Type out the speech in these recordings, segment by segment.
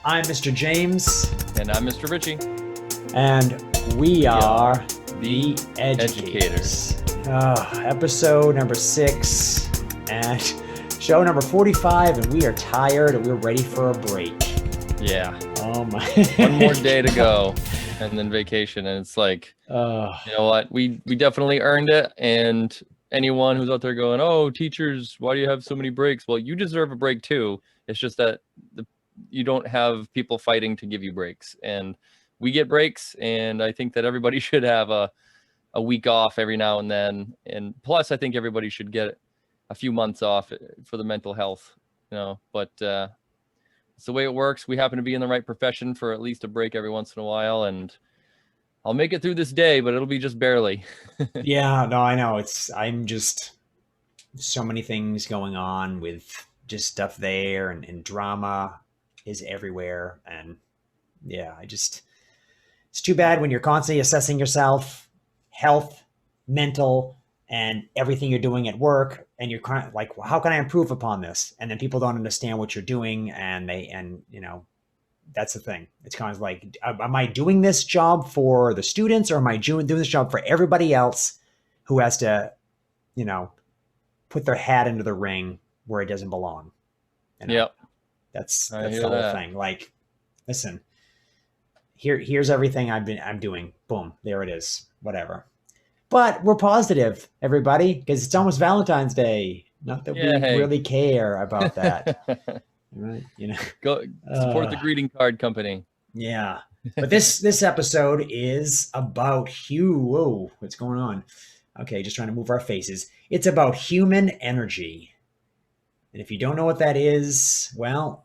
I'm Mr. James. And I'm Mr. Ritchie. And we are the Educators. Episode number 6 and show number 45, and we are tired and we're ready for a break. Yeah. Oh my. One more day to go and then vacation. And it's like, you know what? We definitely earned it. And anyone who's out there going, oh, teachers, why do you have so many breaks? Well, you deserve a break too. It's just that you don't have people fighting to give you breaks. And we get breaks. And I think that everybody should have a week off every now and then. And plus, I think everybody should get a few months off for the mental health, but it's the way it works. We happen to be in the right profession for at least a break every once in a while, and I'll make it through this day, but it'll be just barely. Yeah, no, I know. I'm just so many things going on with just stuff there, and drama is everywhere. And yeah, it's too bad when you're constantly assessing yourself, health, mental, and everything you're doing at work, and you're kind of like, well, how can I improve upon this? And then people don't understand what you're doing, and that's the thing. It's kind of like, am I doing this job for the students, or am I doing this job for everybody else who has to, put their hat into the ring where it doesn't belong? Yep. That's the whole thing. Like, listen, here's everything I'm doing. Boom, there it is. Whatever. But we're positive, everybody, because it's almost Valentine's Day. Not that we really care about that. Right? Go support the greeting card company. Yeah. But this episode is about whoa, what's going on? Okay, just trying to move our faces. It's about human energy. And if you don't know what that is, well,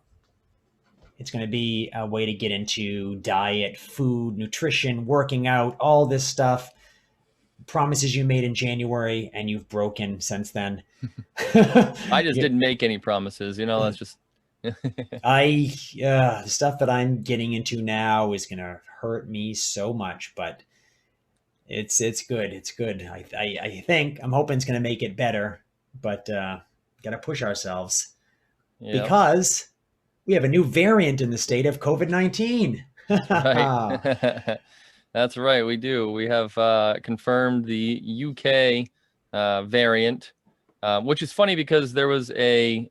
it's going to be a way to get into diet, food, nutrition, working out, all this stuff. Promises you made in January and you've broken since then. I just didn't make any promises, that's just the stuff that I'm getting into now is gonna hurt me so much, but it's good. It's good. I think I'm hoping it's gonna make it better, but gotta push ourselves because we have a new variant in the state of COVID-19. Right. That's right. We do. We have confirmed the UK variant, which is funny because there was a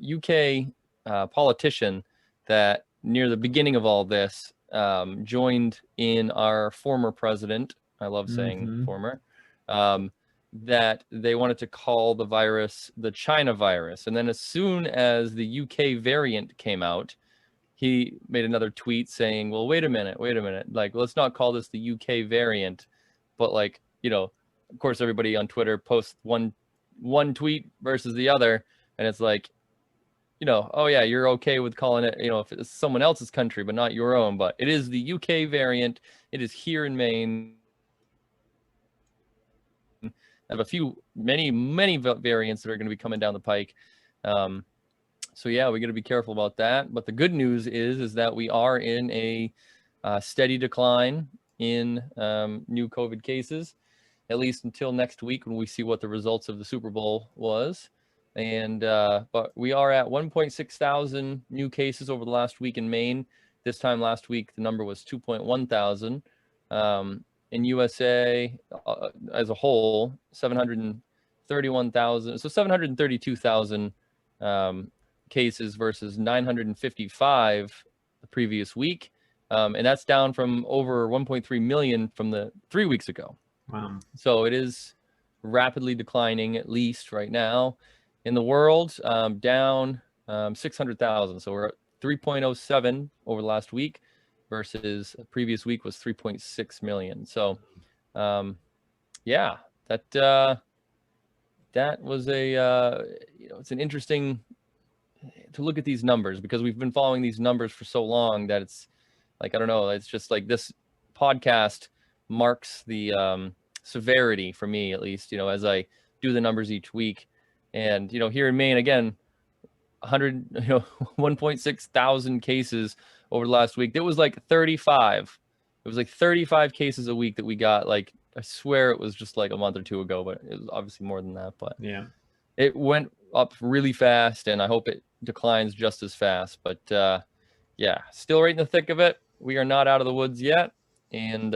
UK politician that near the beginning of all this joined in our former president. I love saying former. That they wanted to call the virus the China virus. And then as soon as the UK variant came out, he made another tweet saying, well, wait a minute. Like, let's not call this the UK variant. But of course, everybody on Twitter posts one tweet versus the other. And it's like, oh yeah, you're okay with calling it, if it's someone else's country, but not your own. But it is the UK variant. It is here in Maine. I have many variants that are going to be coming down the pike. So yeah, we got to be careful about that. But the good news is that we are in a steady decline in new COVID cases, at least until next week when we see what the results of the Super Bowl was. And but we are at 1.6 thousand new cases over the last week in Maine. This time last week, the number was 2.1 thousand. In USA as a whole, 731,000. So 732,000 cases versus 955 the previous week. And that's down from over 1.3 million from the 3 weeks ago. Wow. So it is rapidly declining, at least right now. In the world, down 600,000. So we're at 3.07 over the last week versus the previous week was 3.6 million. So that was it's an interesting to look at these numbers because we've been following these numbers for so long that it's like, I don't know, it's just like this podcast marks the severity for me, at least, as I do the numbers each week. And, here in Maine, again, 1.6 thousand cases over the last week. It was like 35. It was like 35 cases a week that we got. Like, I swear it was just like a month or two ago, but it was obviously more than that. But yeah, it went up really fast, and I hope it declines just as fast. But yeah, still right in the thick of it. We are not out of the woods yet. And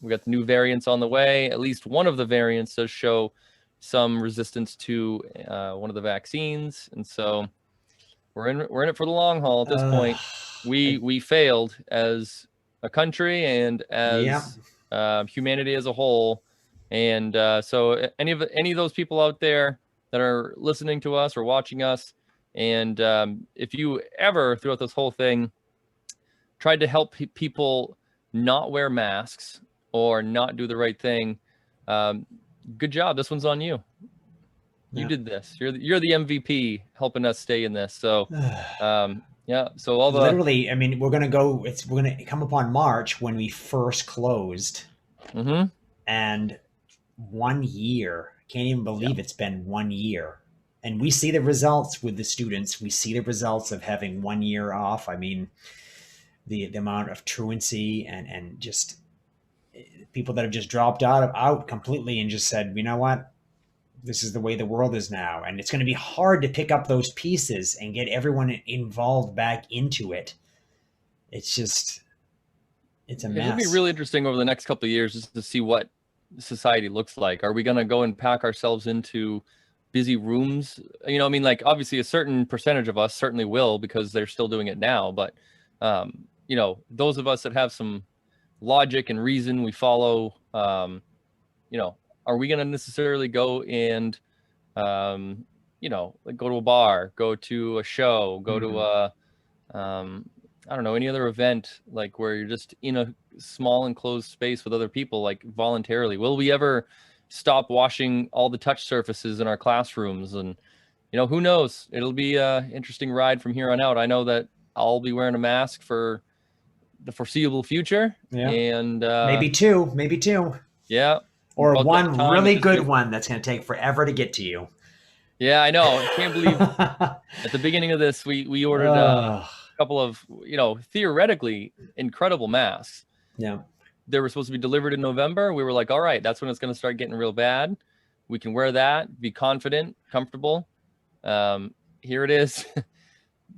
we got the new variants on the way. At least one of the variants does show some resistance to one of the vaccines. And so we're in it for the long haul at this point. We failed as a country and Yeah. as humanity as a whole. And so any of those people out there that are listening to us or watching us, and if you ever throughout this whole thing tried to help people not wear masks or not do the right thing, good job. This one's on you. You did this. You're the MVP helping us stay in this. So yeah. So all the literally, I mean, we're gonna come upon March when we first closed, and 1 year. Can't even believe it's been 1 year. And we see the results with the students. We see the results of having 1 year off. I mean, the amount of truancy and just people that have just dropped out completely and just said, you know what, this is the way the world is now. And it's going to be hard to pick up those pieces and get everyone involved back into it. It's just, it's a mess. It'll be really interesting over the next couple of years just to see what society looks like. Are we going to go and pack ourselves into busy rooms? You know, I mean, like obviously a certain percentage of us certainly will because they're still doing it now. But, you know, those of us that have some logic and reason we follow, you know, are we going to necessarily go and, you know, like go to a bar, go to a show, go to a, I don't know, any other event like where you're just in a small enclosed space with other people, like voluntarily? Will we ever stop washing all the touch surfaces in our classrooms? And, you know, who knows? It'll be an interesting ride from here on out. I know that I'll be wearing a mask for the foreseeable future. Yeah. And maybe two. Yeah. Or one really good one that's going to take forever to get to you. Yeah, I know. I can't believe at the beginning of this, we ordered a couple of, you know, theoretically incredible masks. Yeah. They were supposed to be delivered in November. We were like, all right, that's when it's going to start getting real bad. We can wear that, be confident, comfortable. Here it is,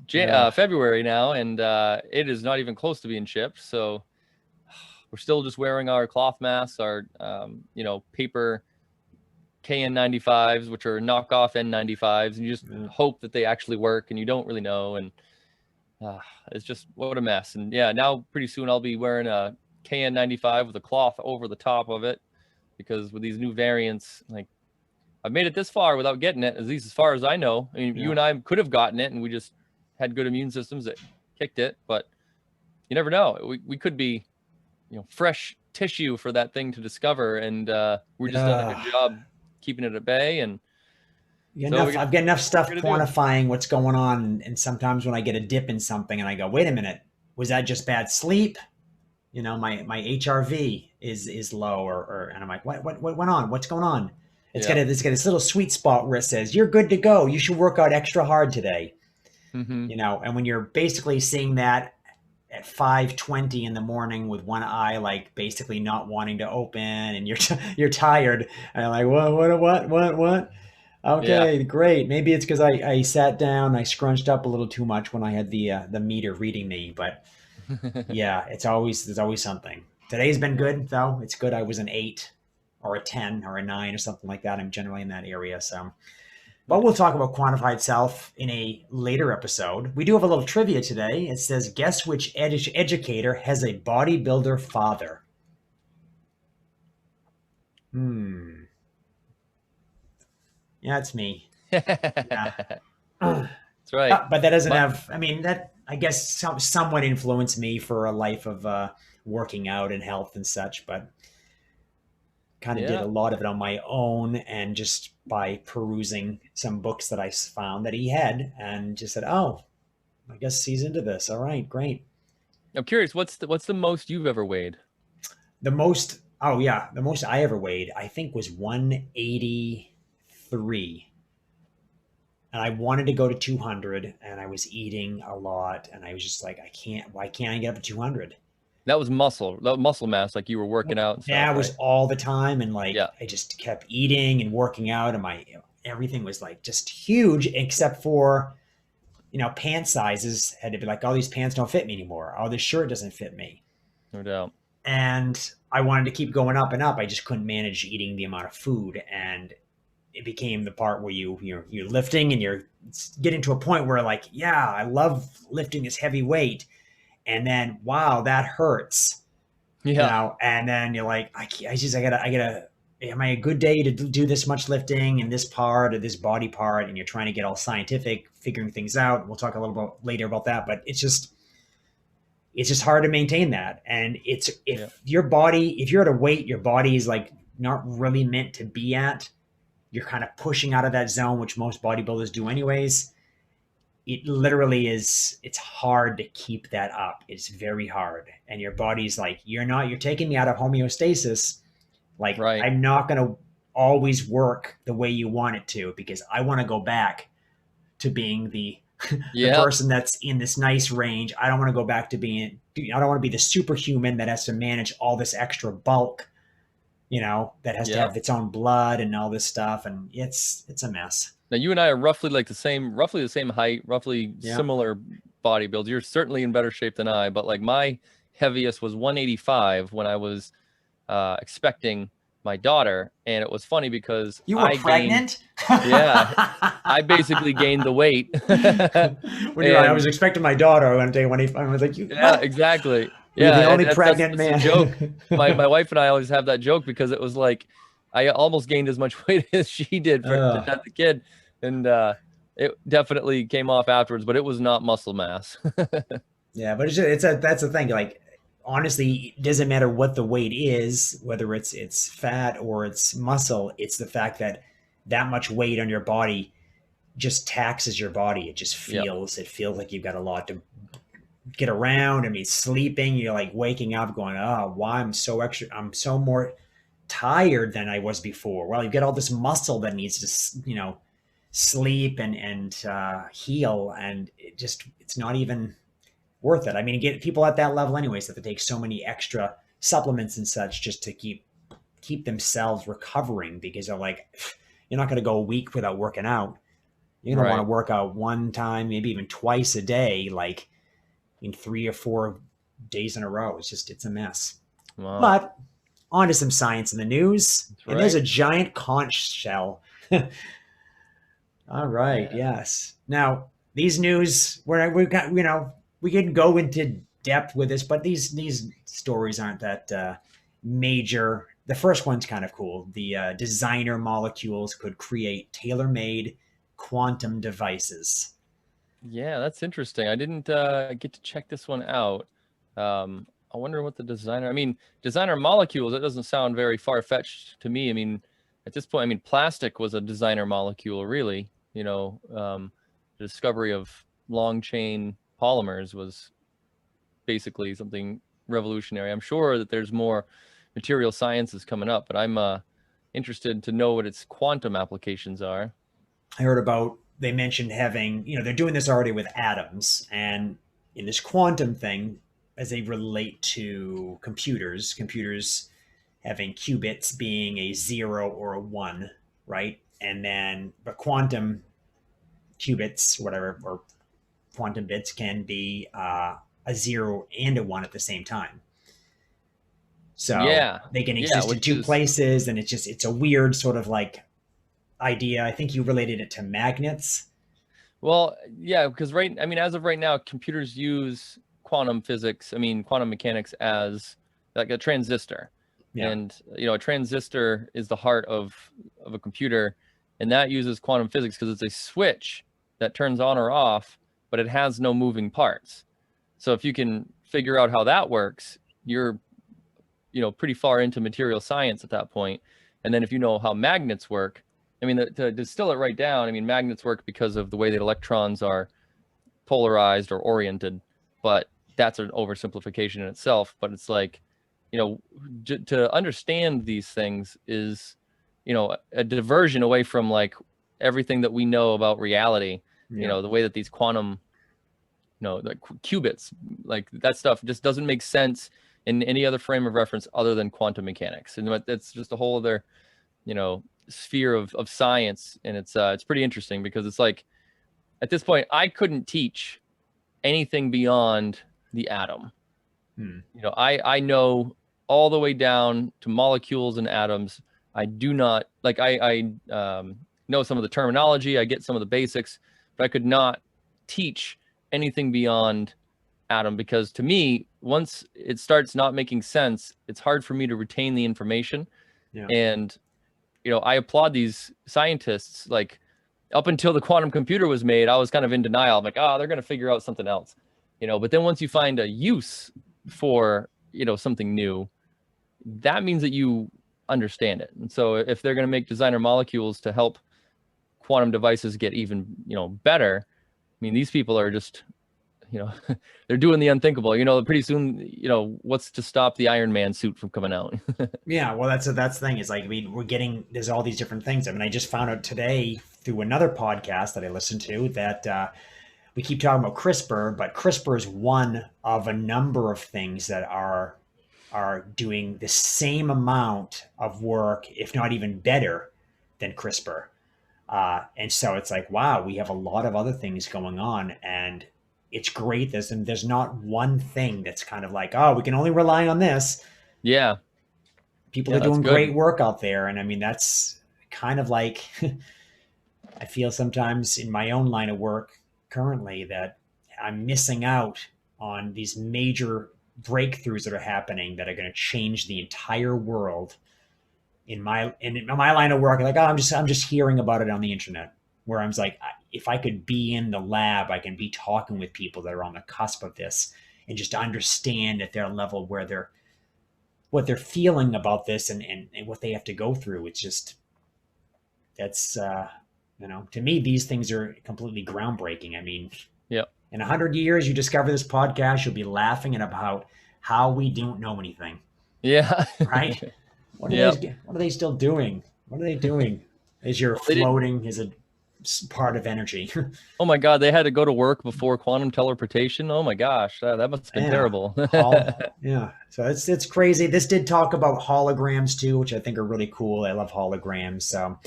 February now, and it is not even close to being shipped. So we're still just wearing our cloth masks, our, you know, paper KN95s, which are knockoff N95s, and you just hope that they actually work, and you don't really know. And it's just what a mess. And yeah, now pretty soon I'll be wearing a KN95 with a cloth over the top of it, because with these new variants, like I've made it this far without getting it, at least as far as I know. I mean, you and I could have gotten it, and we just had good immune systems that kicked it, but you never know. We could be, you know, fresh tissue for that thing to discover, and we're just done a good job keeping it at bay. And I've got enough stuff quantifying what's going on, and sometimes when I get a dip in something and I go, wait a minute, was that just bad sleep? You know, my HRV is low, or and I'm like, what went on? What's going on? It's got this little sweet spot where it says you're good to go. You should work out extra hard today. You know, and when you're basically seeing that at 5:20 in the morning with one eye like basically not wanting to open, and you're tired, and I'm like, what? Okay, great. Maybe it's because I sat down, I scrunched up a little too much when I had the meter reading me, but yeah, there's always something. Today's been good though. It's good. I was an 8 or a 10 or a 9 or something like that. I'm generally in that area, so. But we'll talk about quantified self in a later episode. We do have a little trivia today. It says, guess which educator has a bodybuilder father? Yeah, it's me. Yeah. That's right. But that doesn't have, I mean, that, I guess, somewhat influenced me for a life of working out and health and such, but kind of did a lot of it on my own, and just by perusing some books that I found that he had, and just said, oh, I guess he's into this. All right, great. I'm curious, what's the most you've ever weighed? The most I ever weighed, I think, was 183. And I wanted to go to 200, and I was eating a lot, and I was just like, why can't I get up to 200? That was muscle mass, like you were working out and stuff. Yeah, it was all the time, and like I just kept eating and working out, and everything was like just huge, except for, pant sizes had to be like, oh, these pants don't fit me anymore. Oh, this shirt doesn't fit me. No doubt. And I wanted to keep going up and up. I just couldn't manage eating the amount of food. And it became the part where you're lifting and you're getting to a point where like, yeah, I love lifting this heavy weight. And then, wow, that hurts. Yeah. And then you're like, I gotta, am I a good day to do this much lifting in this part or this body part? And you're trying to get all scientific, figuring things out. We'll talk a little bit later about that, but it's just hard to maintain that. And if you're at a weight, your body is like not really meant to be at, you're kind of pushing out of that zone, which most bodybuilders do anyways. It literally is, it's hard to keep that up. It's very hard. And your body's like, you're taking me out of homeostasis. Like, Right. I'm not going to always work the way you want it to, because I want to go back to being the person that's in this nice range. I don't want to go back to I don't want to be the superhuman that has to manage all this extra bulk, that has to have its own blood and all this stuff. And it's a mess. Now you and I are roughly the same height, roughly similar body build. You're certainly in better shape than I, but like my heaviest was 185 when I was expecting my daughter, and it was funny because you were pregnant. I basically gained the weight. I was expecting my daughter one day when I was like, exactly. You're the only pregnant man. A joke. My wife and I always have that joke because it was like I almost gained as much weight as she did to have the kid, and it definitely came off afterwards. But it was not muscle mass. Yeah, but that's the thing. Like, honestly, it doesn't matter what the weight is, whether it's fat or it's muscle. It's the fact that much weight on your body just taxes your body. It just feels like you've got a lot to get around. I mean, sleeping, you're like waking up going, oh, why I'm so more tired than I was before. Well, you get all this muscle that needs to, sleep and heal, and it's not even worth it. I mean, get people at that level anyways, that they take so many extra supplements and such just to keep themselves recovering, because they're like, you're not going to go a week without working out. You're going to want to work out one time, maybe even twice a day, like in 3 or 4 days in a row. It's a mess. Wow. But on to some science in the news. And there's a giant conch shell. All right. Yeah. Yes. Now, these news, we've got, we can go into depth with this, but these stories aren't that major. The first one's kind of cool. The designer molecules could create tailor-made quantum devices. Yeah, that's interesting. I didn't get to check this one out. I wonder what the designer molecules, that doesn't sound very far-fetched to me. I mean, at this point, plastic was a designer molecule, really. The discovery of long chain polymers was basically something revolutionary. I'm sure that there's more material sciences coming up, but I'm interested to know what its quantum applications are. I heard they mentioned having, they're doing this already with atoms, and in this quantum thing, as they relate to computers having qubits being a 0 or a 1, right? And then, but quantum qubits, whatever, or quantum bits can be a 0 and a 1 at the same time. So they can exist in two places, and it's a weird sort of like idea. I think you related it to magnets. Well, yeah, because as of right now, computers use quantum physics, quantum mechanics as like a transistor. Yeah. And, a transistor is the heart of a computer, and that uses quantum physics because it's a switch that turns on or off, but it has no moving parts. So if you can figure out how that works, you're, pretty far into material science at that point. And then if you know how magnets work, to distill it right down, magnets work because of the way that electrons are polarized or oriented, but that's an oversimplification in itself. But it's like, to understand these things is, a diversion away from like everything that we know about reality. Yeah. The way that these quantum, like qubits, like that stuff just doesn't make sense in any other frame of reference other than quantum mechanics. And it's just a whole other, sphere of science. And it's pretty interesting because it's like, at this point, I couldn't teach anything beyond the atom. You know, I know all the way down to molecules and atoms. I do not like I know some of the terminology, I get some of the basics, but I could not teach anything beyond atom, because to me, once it starts not making sense, it's hard for me to retain the information. Yeah. And you know, I applaud these scientists. Like, up until the quantum computer was made, I was kind of in denial. I'm like, oh, they're going to figure out something else, you know. But then once you find a use for, you know, something new, that means that you understand it. And so if they're going to make designer molecules to help quantum devices get even, you know, better, I mean, these people are just, you know, they're doing the unthinkable. You know, pretty soon, you know, what's to stop the Iron Man suit from coming out? Yeah, well, that's the thing. Is like, I mean, we're getting there's all these different things. I mean, I just found out today through another podcast that I listened to that we keep talking about CRISPR, but CRISPR is one of a number of things that are doing the same amount of work, if not even better, than CRISPR. And so it's like, wow, we have a lot of other things going on, and it's great. There's not one thing that's kind of like, oh, we can only rely on this. Yeah. People Yeah, are that's doing good. great work out there, and I mean that's kind of like I feel sometimes in my own line of work currently that I'm missing out on these major breakthroughs that are happening that are going to change the entire world in my line of work. Like, oh, I'm just hearing about it on the internet, where I'm like, if I could be in the lab, I can be talking with people that are on the cusp of this and just understand at their level where they're what they're feeling about this, and what they have to go through. It's just that's to me these things are completely groundbreaking. I mean, Yeah. in 100 years, you discover this podcast, you'll be laughing at about how we don't know anything, Yeah. right? What are Yep. they? What are they still doing? What are they doing? As you're Well, they didn't. floating as a part of energy. Oh my God, they had to go to work before quantum teleportation. Oh my gosh, that must have been Yeah. terrible. Yeah. So it's crazy. This did talk about holograms too, which I think are really cool. I love holograms. So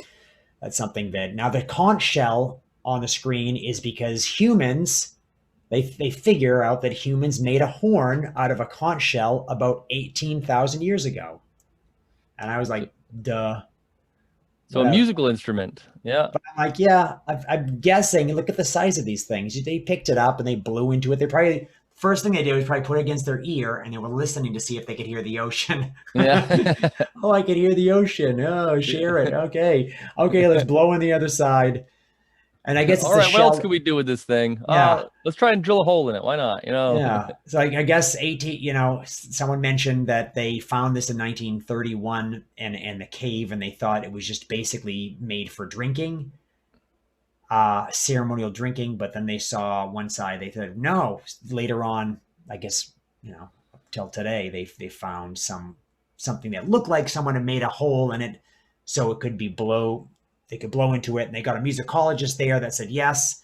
that's something that now the conch shell on the screen is because humans they figure out that humans made a horn out of a conch shell about 18,000 years ago. And I was So, like, duh, so a whatever. musical instrument. Yeah. But I'm like, yeah, I'm guessing. Look at the size of these things. They picked it up and they blew into it. They probably first thing they did was probably put it against their ear and they were listening to see if they could hear the ocean. Yeah. Oh, I can hear the ocean. Oh, share it. Okay, okay, let's blow in the other side. And I guess it's All the right, what else could shell. we do with this thing? Yeah, Let's try and drill a hole in it. Why not? You know? yeah. So I guess 18. Someone mentioned that they found this in 1931 and the cave, and they thought it was just basically made for drinking, ceremonial drinking. But then they saw one side. They said no. Later on, I guess up till today, they found something that looked like someone had made a hole in it, so it could be blow. They could blow into it, and they got a musicologist there that said yes,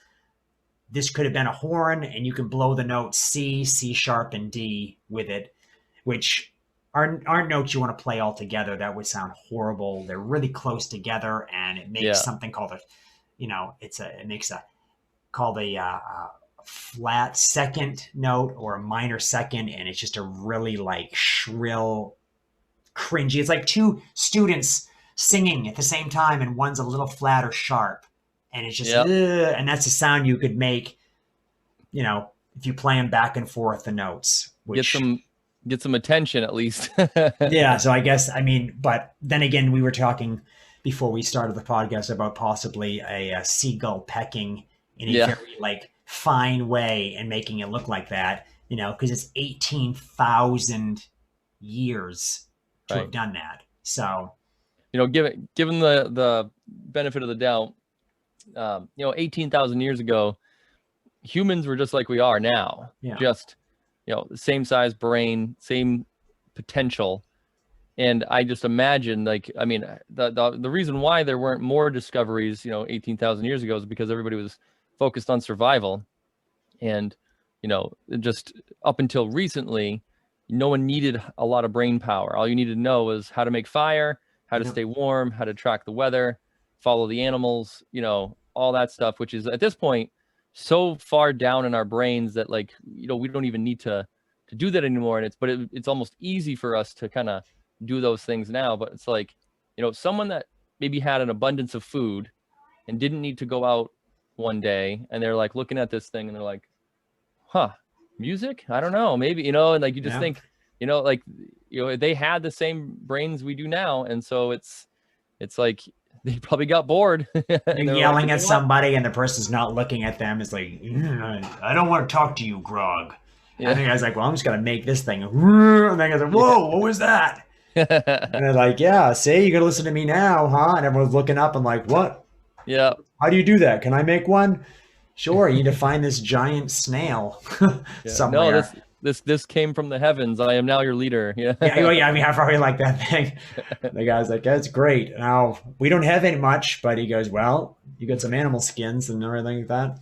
this could have been a horn, and you can blow the notes C, C sharp, and D with it, which aren't notes you want to play all together. That would sound horrible. They're really close together, and it makes Yeah. something called it makes a called a flat second note or a minor second, and it's just a really like shrill, cringy. It's like two students singing at the same time, and one's a little flat or sharp, and it's just, Yep. and that's a sound you could make, if you play them back and forth the notes, Get which some get some attention at least. yeah. So I guess I mean, but then again, we were talking before we started the podcast about possibly a seagull pecking in a Yeah. very like fine way and making it look like that, because it's 18,000 years to have Right. done that. So You know, given the benefit of the doubt, 18,000 years ago, humans were just like we are now. yeah, Just, the same size brain, same potential. And I just imagine, like, I mean, the reason why there weren't more discoveries, 18,000 years ago, is because everybody was focused on survival. And, just up until recently, no one needed a lot of brain power. All you needed to know was how to make fire, how to yeah, stay warm, how to track the weather, follow the animals, all that stuff, which is at this point, so far down in our brains that like, we don't even need to do that anymore. And it's almost easy for us to kind of do those things now. But it's like, someone that maybe had an abundance of food and didn't need to go out one day, and they're like looking at this thing and they're like, huh, music? I don't know, maybe, and like you just Yeah. think, like, they had the same brains we do now. And so it's like they probably got bored You're and they're like, yelling at somebody and the person's not looking at them. It's like, I don't want to talk to you, Grog. And yeah. the guy's like, well, I'm just going to make this thing. And the guy's like, whoa, what was that? And they're like, yeah, see, you're going to listen to me now, huh? And everyone's looking up and like, what? Yeah. How do you do that? Can I make one? Sure, you need to find this giant snail Yeah. No, somewhere. this came from the heavens. I am now your leader. Yeah. Yeah, well, yeah, I mean, I probably like that thing. The guy's like, that's great. Now, we don't have any much, but he goes, well, you got some animal skins and everything like that.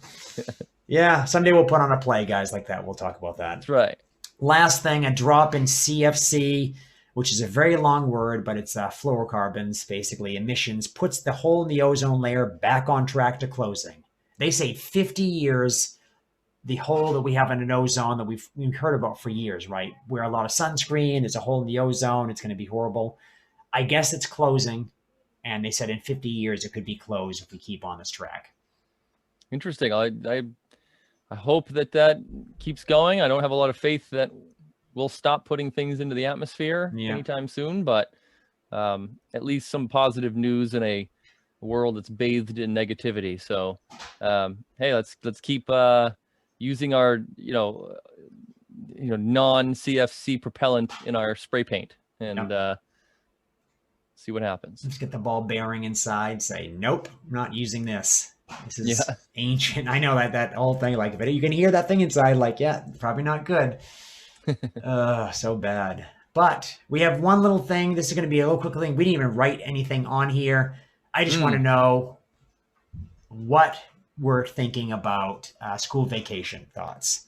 Yeah, someday we'll put on a play, guys, like that. We'll talk about that. That's right. Last thing, a drop in CFC, which is a very long word, but it's fluorocarbons, basically emissions, puts the hole in the ozone layer back on track to closing. They say 50 years, the hole that we have in an ozone that we've heard about for years, right? Wear a lot of sunscreen, there's a hole in the ozone, it's going to be horrible. I guess it's closing, and they said in 50 years it could be closed if we keep on this track. Interesting. I hope that keeps going. I don't have a lot of faith that we'll stop putting things into the atmosphere anytime soon, but at least some positive news in a world that's bathed in negativity. So, hey, let's keep using our non-CFC propellant in our spray paint and see what happens. Just get the ball bearing inside. Say, nope, I'm not using this. This is ancient. I know that whole thing. Like, you can hear that thing inside. Like, yeah, probably not good. So bad. But we have one little thing. This is going to be a little quick thing. We didn't even write anything on here. I just want to know what we're thinking about school vacation thoughts.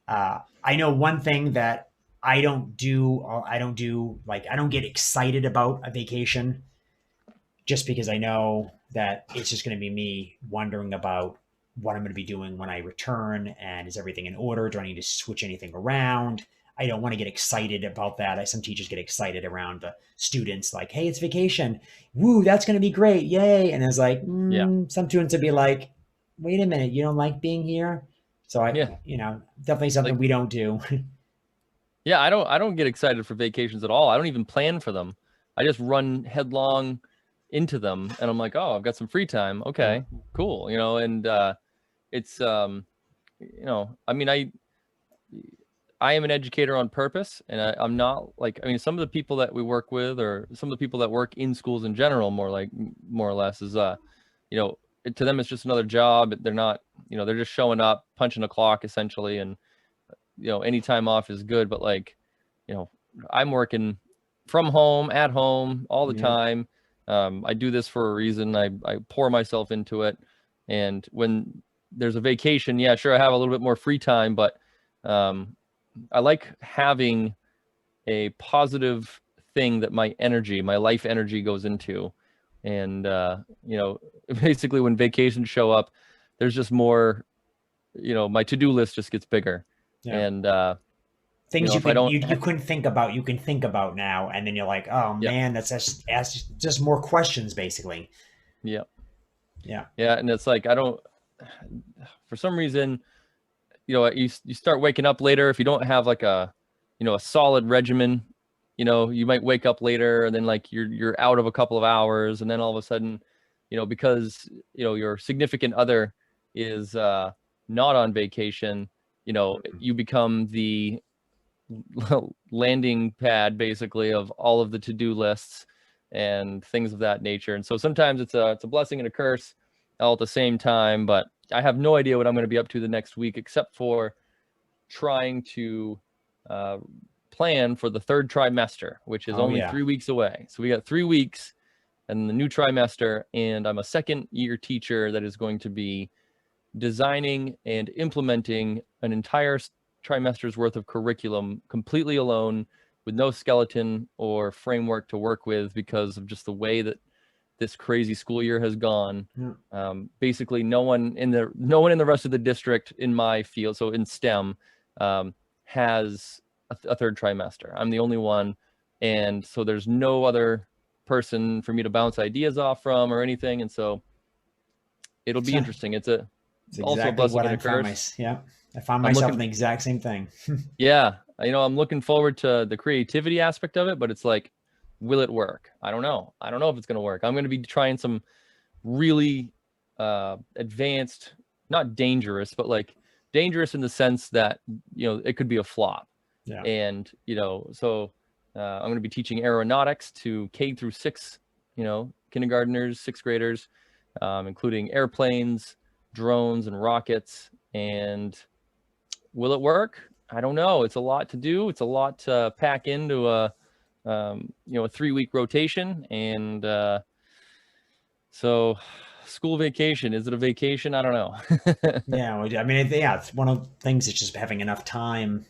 I know one thing that I don't get excited about a vacation just because I know that it's just going to be me wondering about what I'm going to be doing when I return, and is everything in order? Do I need to switch anything around? I don't want to get excited about that. Some teachers get excited around the students, like, hey, it's vacation. Woo, that's going to be great. Yay. And it's like, some students would be like, wait a minute, you don't like being here? So definitely something we don't do. Yeah, I don't get excited for vacations at all. I don't even plan for them. I just run headlong into them, and I'm like, oh, I've got some free time. Okay, cool. And it's I mean, I am an educator on purpose, and I'm not like, I mean, some of the people that we work with, or some of the people that work in schools in general, more or less, is to them it's just another job. They're not, they're just showing up, punching a clock essentially, and any time off is good. But like, I'm working from home, at home, all the time. I do this for a reason. I pour myself into it, and when there's a vacation, yeah, sure, I have a little bit more free time, but I like having a positive thing that my life energy goes into. And, basically when vacations show up, there's just more, my to-do list just gets bigger. And things you couldn't think about, you can think about now. And then you're like, oh man, that's just more questions basically. Yeah. Yeah. And it's like, for some reason, you start waking up later. If you don't have like a solid regimen, you might wake up later, and then like you're out of a couple of hours, and then all of a sudden, because your significant other is not on vacation, you become the landing pad basically of all of the to-do lists and things of that nature. And so sometimes it's a blessing and a curse all at the same time. But I have no idea what I'm going to be up to the next week, except for trying to plan for the third trimester, which is only 3 weeks away. So we got 3 weeks and the new trimester, and I'm a second year teacher that is going to be designing and implementing an entire trimester's worth of curriculum completely alone, with no skeleton or framework to work with, because of just the way that this crazy school year has gone. Yeah. Basically, no one in the rest of the district in my field, so in STEM, has a third trimester. I'm the only one, and so there's no other person for me to bounce ideas off from or anything, and so it'll be interesting. It's also a exactly blessing what and a I found curse. Yeah, I found I'm myself in looking, the exact same thing. yeah, I'm looking forward to the creativity aspect of it, but it's like, will it work? I don't know. I don't know if it's going to work. I'm going to be trying some really advanced, not dangerous, but like dangerous in the sense that, it could be a flop. Yeah. And, so I'm going to be teaching aeronautics to K through 6, kindergartners, 6th graders, including airplanes, drones, and rockets. And will it work? I don't know. It's a lot to do. It's a lot to pack into a 3-week rotation. And so school vacation, is it a vacation? I don't know. Yeah, I mean, it's one of the things. It's just having enough time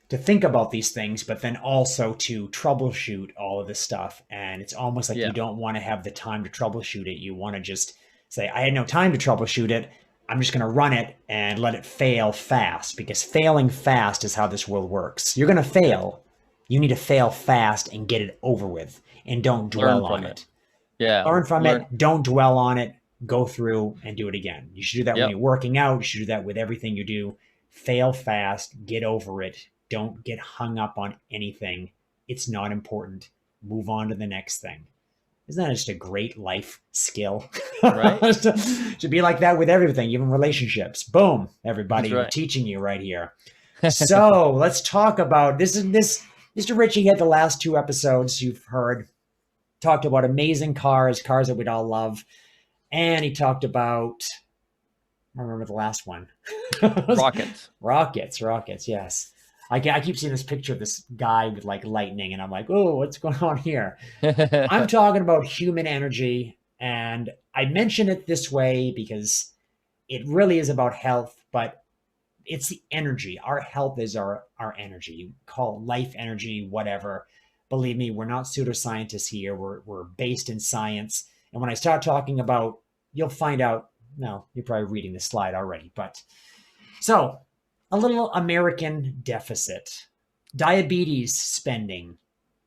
to think about these things, but then also to troubleshoot all of this stuff. And it's almost like you Yeah. don't want to have the time to troubleshoot it. You want to just say, I had no time to troubleshoot it. I'm just going to run it and let it fail fast, because failing fast is how this world works. You're going to fail. You need to fail fast and get it over with, and don't Learn dwell on from it. it. Yeah. Learn from it. Don't dwell on it. Go through and do it again. You should do that when Yep. you're working out. You should do that with everything you do. Fail fast. Get over it. Don't get hung up on anything. It's not important. Move on to the next thing. Isn't that just a great life skill? Right. To be like that with everything, even relationships. Boom, everybody, That's right. we're teaching you right here. So let's talk about this. Mr. Ritchie had the last 2 episodes you've heard, talked about amazing cars that we'd all love. And he talked about, I remember the last one. Rockets. Rockets, yes. I keep seeing this picture of this guy with like lightning, and I'm like, oh, what's going on here? I'm talking about human energy, and I mention it this way because it really is about health, but it's the energy. Our health is our energy. You call it life energy, whatever. Believe me, we're not pseudoscientists here. We're based in science. And when I start talking about, you'll find out. No, you're probably reading the slide already, but so a little American deficit. Diabetes spending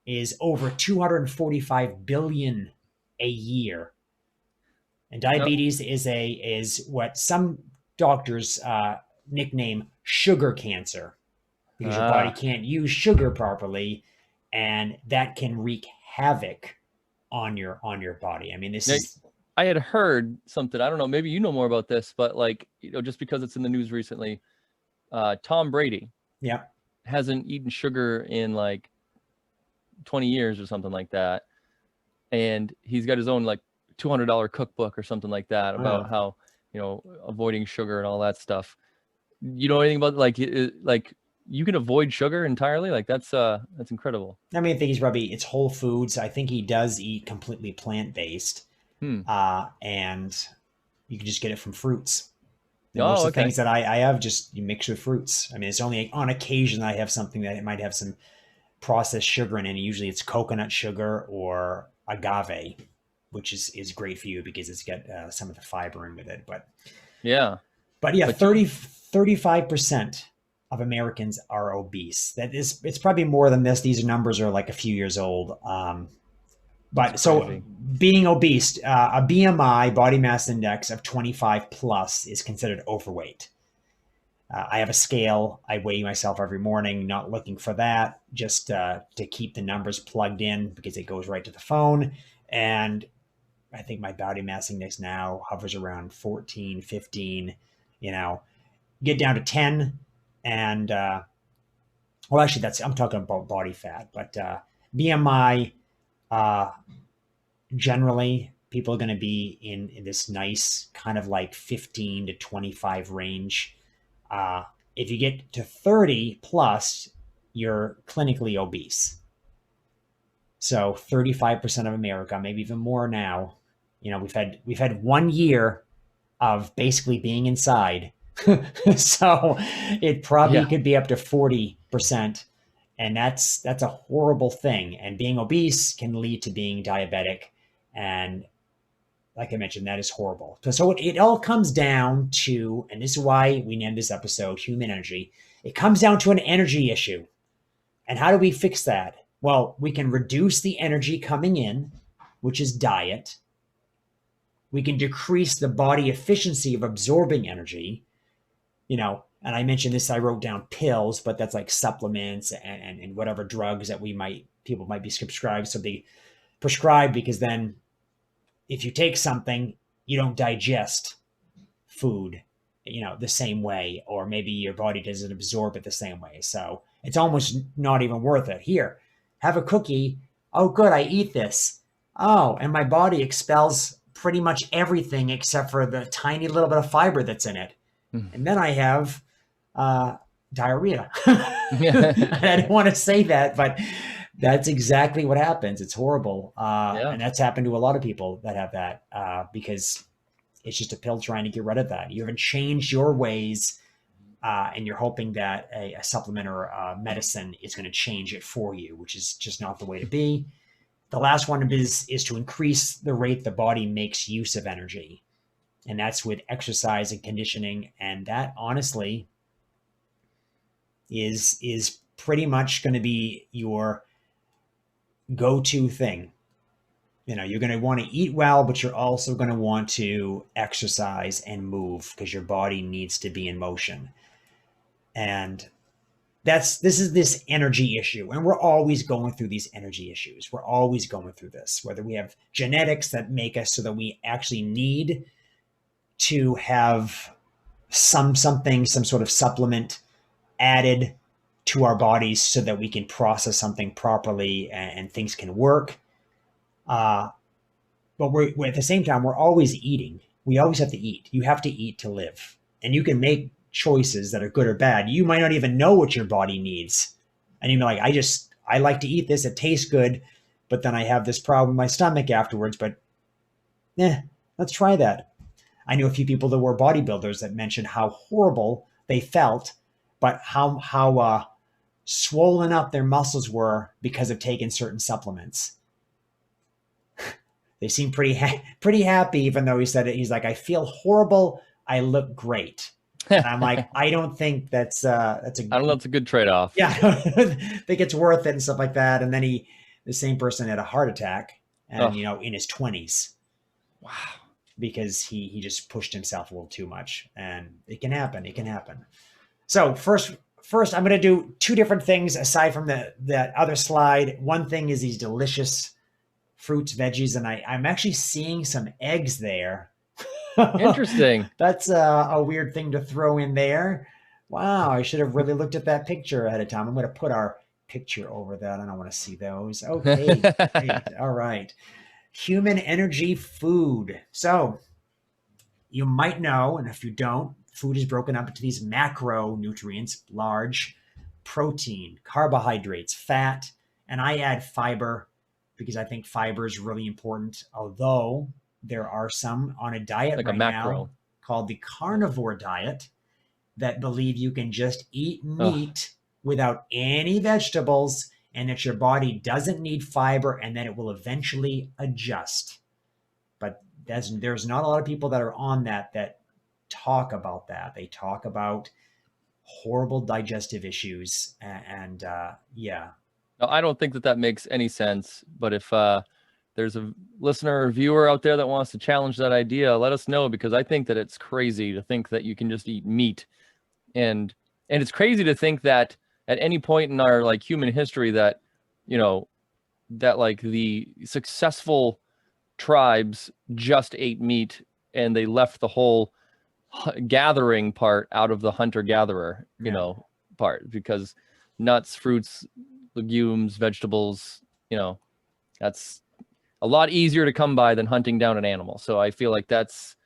is over 245 billion a year. And diabetes is what some doctors nickname sugar cancer, because your body can't use sugar properly, and that can wreak havoc on your body. I mean, I had heard something, I don't know, maybe you know more about this, but like, just because it's in the news recently, Tom Brady hasn't eaten sugar in like 20 years or something like that. And he's got his own like $200 cookbook or something like that about how, avoiding sugar and all that stuff. You know anything about like you can avoid sugar entirely? Like that's incredible. I mean, I think it's Whole Foods. I think he does eat completely plant-based. And you can just get it from fruits. And most of the things that I have, just you mix with fruits. I mean, it's only on occasion I have something that it might have some processed sugar in it. And usually it's coconut sugar or agave, which is great for you because it's got some of the fiber in with it. But yeah, 35% of Americans are obese. It's probably more than this. These numbers are like a few years old. But so being obese, a BMI, body mass index of 25 plus is considered overweight. I have a scale. I weigh myself every morning, not looking for that, just to keep the numbers plugged in because it goes right to the phone. And I think my body mass index now hovers around 14, 15, get down to 10. And, well, actually I'm talking about body fat, but BMI, generally people are going to be in this nice kind of like 15 to 25 range. If you get to 30 plus, you're clinically obese. So 35% of America, maybe even more now, we've had 1 year of basically being inside. So it probably could be up to 40%. And that's a horrible thing. And being obese can lead to being diabetic. And like I mentioned, that is horrible. So it all comes down to, and this is why we named this episode Human Energy. It comes down to an energy issue. And how do we fix that? Well, we can reduce the energy coming in, which is diet. We can decrease the body efficiency of absorbing energy, and I mentioned this, I wrote down pills, but that's like supplements and whatever drugs that people might be prescribed. So they prescribe because then if you take something, you don't digest food, the same way, or maybe your body doesn't absorb it the same way. So it's almost not even worth it. Here, have a cookie. Oh, good. I eat this. Oh, and my body expels pretty much everything except for the tiny little bit of fiber that's in it. And then I have diarrhea. I didn't want to say that, but that's exactly what happens. It's horrible. And that's happened to a lot of people that have that because it's just a pill trying to get rid of that. You haven't changed your ways and you're hoping that a supplement or a medicine is going to change it for you, which is just not the way to be. The last one is to increase the rate the body makes use of energy. And that's with exercise and conditioning. And that honestly is pretty much going to be your go-to thing. You're going to want to eat well, but you're also going to want to exercise and move because your body needs to be in motion. And this is this energy issue. And we're always going through these energy issues. We're always going through this, whether we have genetics that make us so that we actually need to have some sort of supplement added to our bodies so that we can process something properly and things can work. But we're at the same time, we're always eating. We always have to eat. You have to eat to live. And you can make choices that are good or bad. You might not even know what your body needs. And you're like, I like to eat this. It tastes good. But then I have this problem in my stomach afterwards. But let's try that. I knew a few people that were bodybuilders that mentioned how horrible they felt, but how swollen up their muscles were because of taking certain supplements. They seemed pretty happy, even though he said it. He's like, I feel horrible. I look great. And I'm like, I don't think that's I don't know. It's a good trade-off. Yeah, I don't think it's worth it and stuff like that. And then the same person had a heart attack, and in his 20s. Wow. Because he just pushed himself a little too much, and it can happen. It can happen. So first, I'm going to do two different things aside from that other slide. One thing is these delicious fruits, veggies, and I'm actually seeing some eggs there. Interesting. That's a weird thing to throw in there. Wow, I should have really looked at that picture ahead of time. I'm going to put our picture over that. I don't want to see those. Okay, great. All right. Human energy food. So you might know, and if you don't, food is broken up into these macronutrients: large, protein, carbohydrates, fat, and I add fiber because I think fiber is really important. Although there are some on a diet like right a macro now called the carnivore diet that believe you can just eat meat without any vegetables, and that your body doesn't need fiber, and that it will eventually adjust. But there's not a lot of people that are on that talk about that. They talk about horrible digestive issues, and yeah. No, I don't think that makes any sense. But if there's a listener or viewer out there that wants to challenge that idea, let us know, because I think that it's crazy to think that you can just eat meat, and it's crazy to think that at any point in our like human history that that like the successful tribes just ate meat and they left the whole gathering part out of the hunter-gatherer part, because nuts, fruits, legumes, vegetables, that's a lot easier to come by than hunting down an animal. So I feel like that's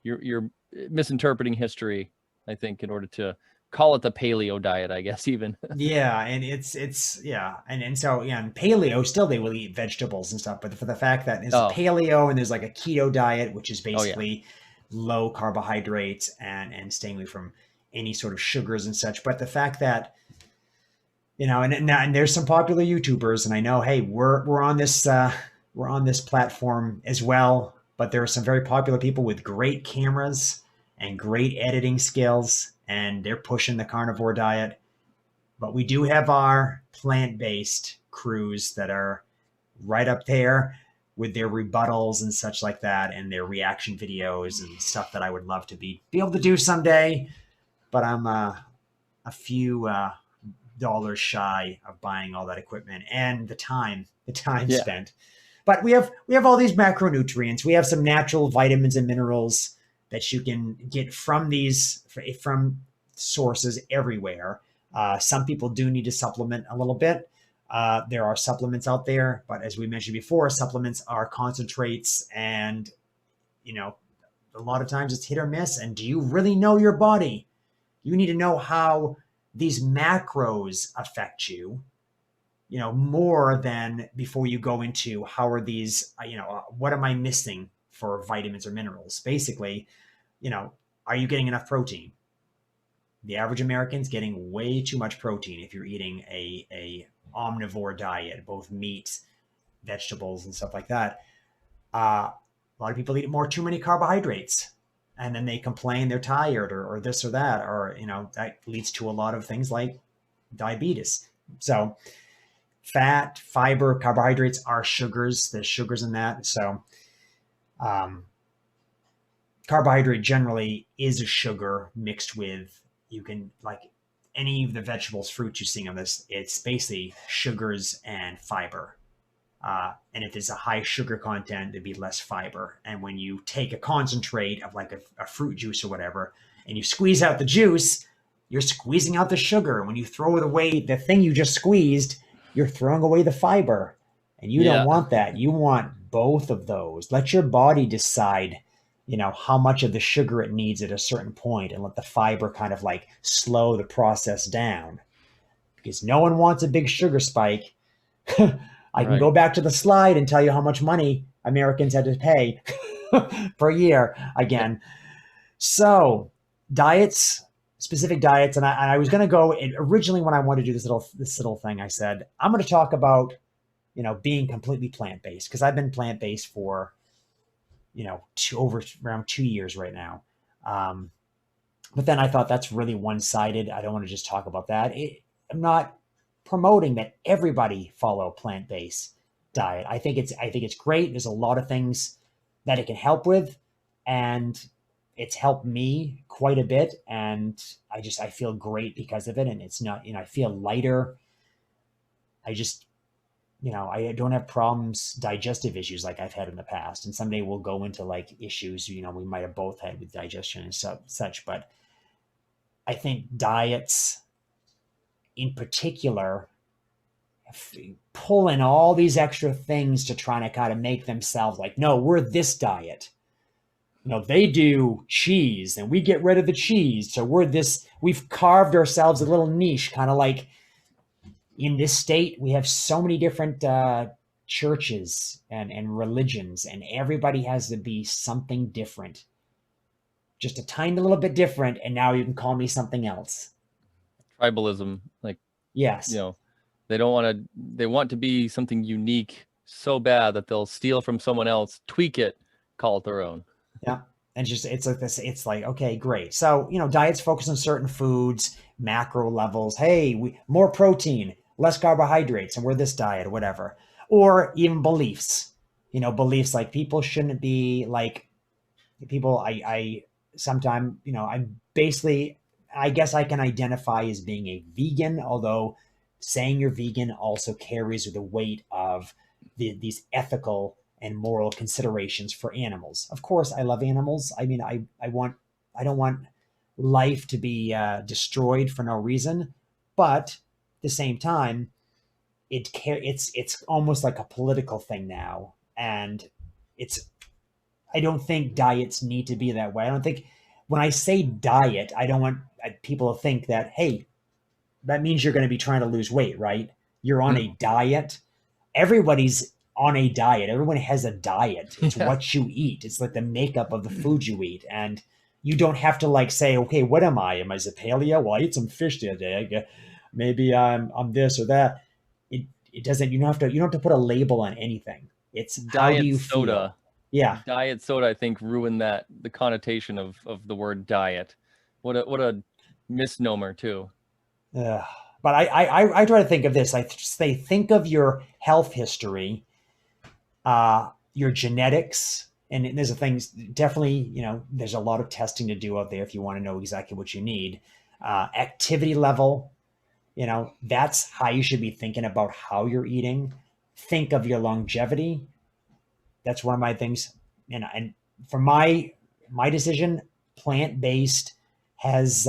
you're misinterpreting history, I think, in order to call it the paleo diet, I guess, even. Yeah, and it's yeah, and so yeah, in paleo still they will eat vegetables and stuff, but for the fact that there's paleo and there's like a keto diet, which is basically low carbohydrates and staying away from any sort of sugars and such. But the fact that and there's some popular YouTubers, and I know, hey, we're on this platform as well, but there are some very popular people with great cameras and great editing skills, and they're pushing the carnivore diet. But we do have our plant-based crews that are right up there with their rebuttals and such like that, and their reaction videos and stuff that I would love to be able to do someday. But I'm a few dollars shy of buying all that equipment and the time Yeah. spent. But we have all these macronutrients. We have some natural vitamins and minerals that you can get from sources everywhere. Some people do need to supplement a little bit. There are supplements out there, but as we mentioned before, supplements are concentrates, and you know a lot of times it's hit or miss. And do you really know your body? You need to know how these macros affect you, more than before you go into how are these, what am I missing for vitamins or minerals? Basically, are you getting enough protein? The average American's getting way too much protein if you're eating a omnivore diet, both meat, vegetables, and stuff like that. A lot of people eat too many carbohydrates, and then they complain they're tired, or this or that, or that leads to a lot of things like diabetes. So fat, fiber, carbohydrates are sugars. There's sugars in that. So um, carbohydrate generally is a sugar mixed with, you can, like, any of the vegetables, fruits you see on this, it's basically sugars and fiber. And if there's a high sugar content, there'd be less fiber. And when you take a concentrate of like a fruit juice or whatever, and you squeeze out the juice, you're squeezing out the sugar. When you throw it away, the thing you just squeezed, you're throwing away the fiber. And you don't Yeah. want that. You want both of those. Let your body decide, how much of the sugar it needs at a certain point, and let the fiber kind of like slow the process down. Because no one wants a big sugar spike. I can go Right. back to the slide and tell you how much money Americans had to pay per year Yeah. again. So diets, specific diets, and I was going to go originally when I wanted to do this little thing. I said I'm going to talk about being completely plant based, because I've been plant based for over around 2 years right now. Um, but then I thought that's really one sided. I don't want to just talk about that. I'm not promoting that everybody follow plant based diet. I think it's great. There's a lot of things that it can help with, and it's helped me quite a bit. And I feel great because of it. And it's not, I feel lighter. I just, I don't have problems, digestive issues like I've had in the past. And someday we'll go into like issues, we might have both had with digestion and such. But I think diets in particular pull in all these extra things to try to kind of make themselves like, no, we're this diet. They do cheese and we get rid of the cheese. So we've carved ourselves a little niche, kind of like in this state, we have so many different churches and religions, and everybody has to be something different, just a tiny little bit different. And now you can call me something else. Tribalism, like, you Yes. know, they want to be something unique so bad that they'll steal from someone else, tweak it, call it their own. Yeah. And it's like this, it's like, okay, great. So, diets focus on certain foods, macro levels. Hey, more protein, less carbohydrates, and we're this diet, or whatever. Or even beliefs. Beliefs like people shouldn't be like people. I sometimes, I'm basically, I guess I can identify as being a vegan, although saying you're vegan also carries the weight of these ethical and moral considerations for animals. Of course, I love animals. I mean, I don't want life to be destroyed for no reason, but at the same time, it's almost like a political thing now, and it's I don't think diets need to be that way. I don't think when I say diet, I don't want people to think that, hey, that means you're going to be trying to lose weight, right? You're on a diet. Everybody's on a diet. Everyone has a diet. It's Yeah. what you eat. It's like the makeup of the food you eat. And you don't have to like say, okay, what am I? Am I paleo? Well, I ate some fish the other day. Maybe I'm this or that. It doesn't, you don't have to put a label on anything. It's how do Diet you soda feel? Yeah. Diet soda, I think, ruined the connotation of the word diet. What a misnomer too. Ugh. But I try to think of this. I say, think of your health history, your genetics, and there's a things definitely, there's a lot of testing to do out there if you want to know exactly what you need. Activity level, that's how you should be thinking about how you're eating. Think of your longevity. That's one of my things. And for my decision, plant based has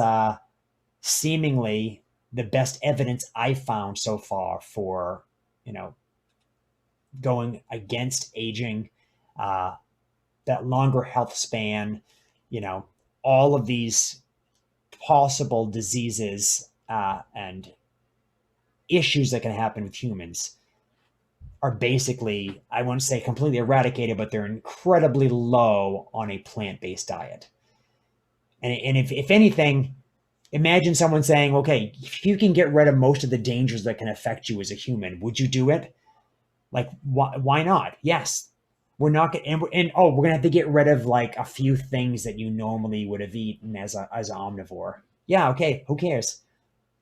seemingly the best evidence I found so far for you know going against aging, uh, that longer health span, you know, all of these possible diseases and issues that can happen with humans are basically, I wouldn't say completely eradicated, but they're incredibly low on a plant based diet. And if anything, imagine someone saying, okay, if you can get rid of most of the dangers that can affect you as a human, would you do it? Like, why not? Yes. We're not going and oh, we're gonna have to get rid of like a few things that you normally would have eaten as an omnivore. Yeah, okay, who cares?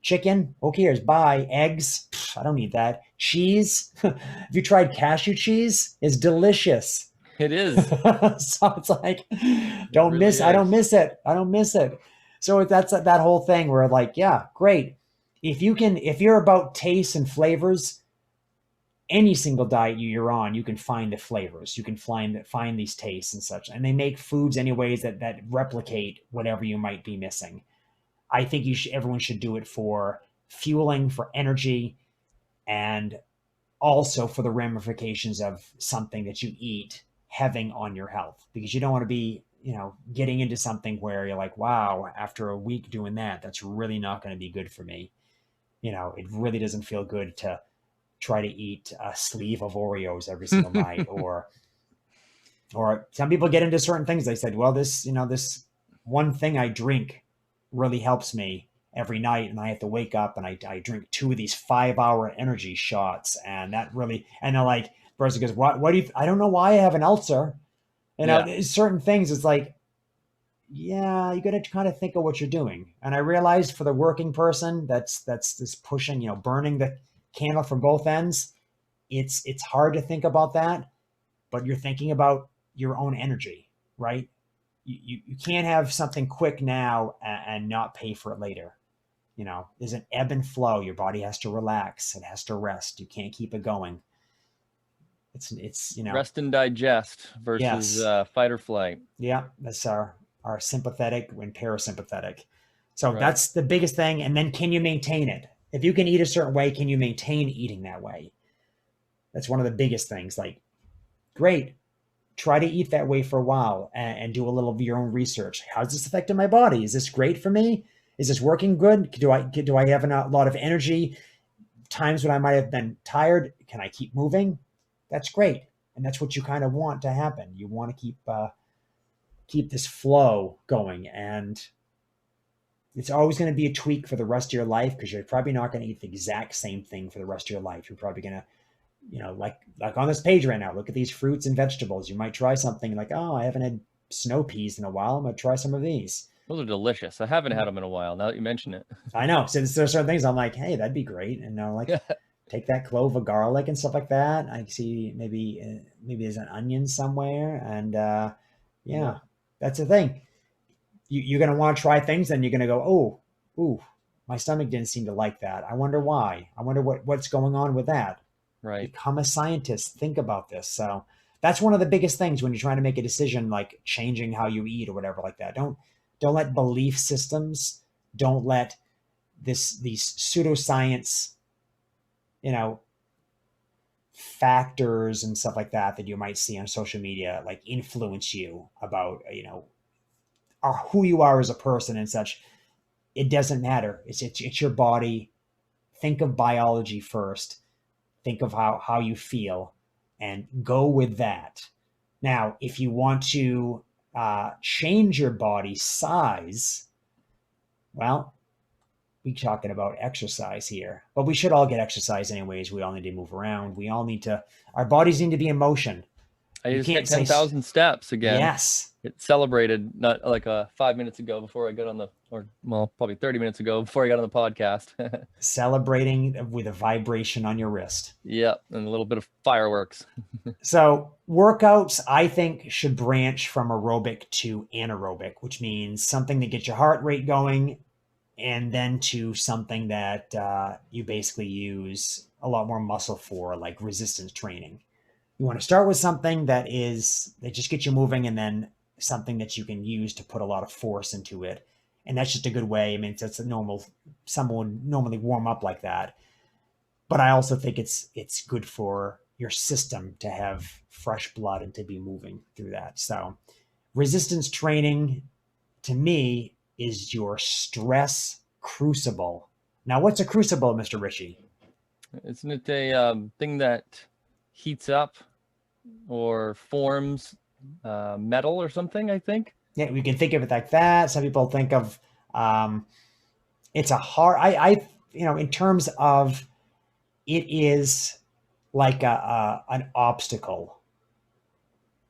Chicken, who cares? Buy eggs. Pff, I don't need that. Cheese. Have you tried cashew cheese? It's delicious. It is. So it's like, It really I don't is. miss it. I don't miss it. So that's that whole thing where like, yeah, great. If you're about tastes and flavors, any single diet you're on, you can find the flavors. You can find these tastes and such, and they make foods anyways that replicate whatever you might be missing. I think everyone should do it for fueling, for energy, and also for the ramifications of something that you eat having on your health, because you don't want to be getting into something where you're like, wow, after a week doing that, that's really not going to be good for me. It really doesn't feel good to try to eat a sleeve of Oreos every single night, or some people get into certain things. They said, well, this one thing I drink really helps me every night, and I have to wake up and I drink 2 of these 5-hour energy shots, and that really, and they're like, the person goes, what do you, I don't know why I have an ulcer. Yeah. Certain things, it's like, yeah, you got to kind of think of what you're doing. And I realized for the working person, that's this pushing, burning the candle from both ends. It's hard to think about that, but you're thinking about your own energy, right? You can't have something quick now and not pay for it later. There's an ebb and flow. Your body has to relax. It has to rest. You can't keep it going. It's. Rest and digest versus Yes. fight or flight. Yeah, that's our sympathetic and parasympathetic. So Right. that's the biggest thing. And then, can you maintain it? If you can eat a certain way, can you maintain eating that way? That's one of the biggest things. Like, great, try to eat that way for a while and do a little of your own research. How's this affecting my body? Is this great for me? Is this working good? Do I have a lot of energy? Times when I might have been tired, can I keep moving? That's great, and that's what you kind of want to happen. You want to keep this flow going, and it's always going to be a tweak for the rest of your life, because you're probably not going to eat the exact same thing for the rest of your life. You're probably going to, like on this page right now, look at these fruits and vegetables. You might try something like, oh, I haven't had snow peas in a while. I'm going to try some of these. Those are delicious. I haven't had them in a while. Now that you mention it. I know. So there's certain things I'm like, hey, that'd be great. And I'll like take that clove of garlic and stuff like that. I see maybe there's an onion somewhere. And Yeah. yeah, that's the thing. You're going to want to try things, and you're going to go, oh, ooh, my stomach didn't seem to like that. I wonder why. I wonder what's going on with that. Right. Become a scientist. Think about this. So that's one of the biggest things when you're trying to make a decision, like changing how you eat or whatever like that. Don't let belief systems, don't let these pseudoscience, you know, factors and stuff like that you might see on social media like influence you about, who you are as a person and such. It doesn't matter. It's your body. Think of biology first. Think of how you feel, and go with that. Now, if you want to change your body size, well, we're talking about exercise here, but we should all get exercise anyways. We all need to move around. We all need to, our bodies need to be in motion. I You just hit can't say 10,000 steps again. yes. It celebrated not like 5 minutes ago before I got on the, or well, probably 30 minutes ago before I got on the podcast. Celebrating with a vibration on your wrist. Yeah, and a little bit of fireworks. So workouts, I think, should branch from aerobic to anaerobic, which means something that gets your heart rate going, and then to something that you basically use a lot more muscle for, like resistance training. You want to start with something that just gets you moving, and then something that you can use to put a lot of force into it. And that's just a good way. I mean, it's a normal. Someone would normally warm up like that, but I also think it's good for your system to have fresh blood and to be moving through that. So resistance training to me is your stress crucible. Now, what's a crucible, Mr. Ritchie? Isn't it a thing that heats up or forms metal or something, I think? Yeah, we can think of it like that. Some people think of um, it's a hard. In terms of it is like a an obstacle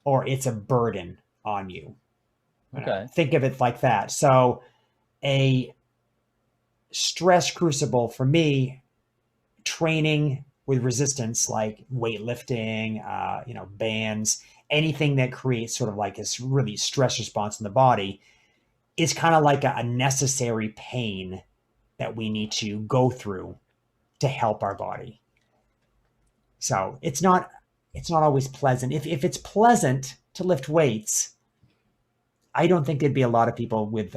or it's a burden on you. Okay. Think of it like that. So a stress crucible for me, training with resistance like weightlifting, bands, anything that creates sort of like this really stress response in the body is kind of like a necessary pain that we need to go through to help our body. So it's not always pleasant. If it's pleasant to lift weights, I don't think there'd be a lot of people with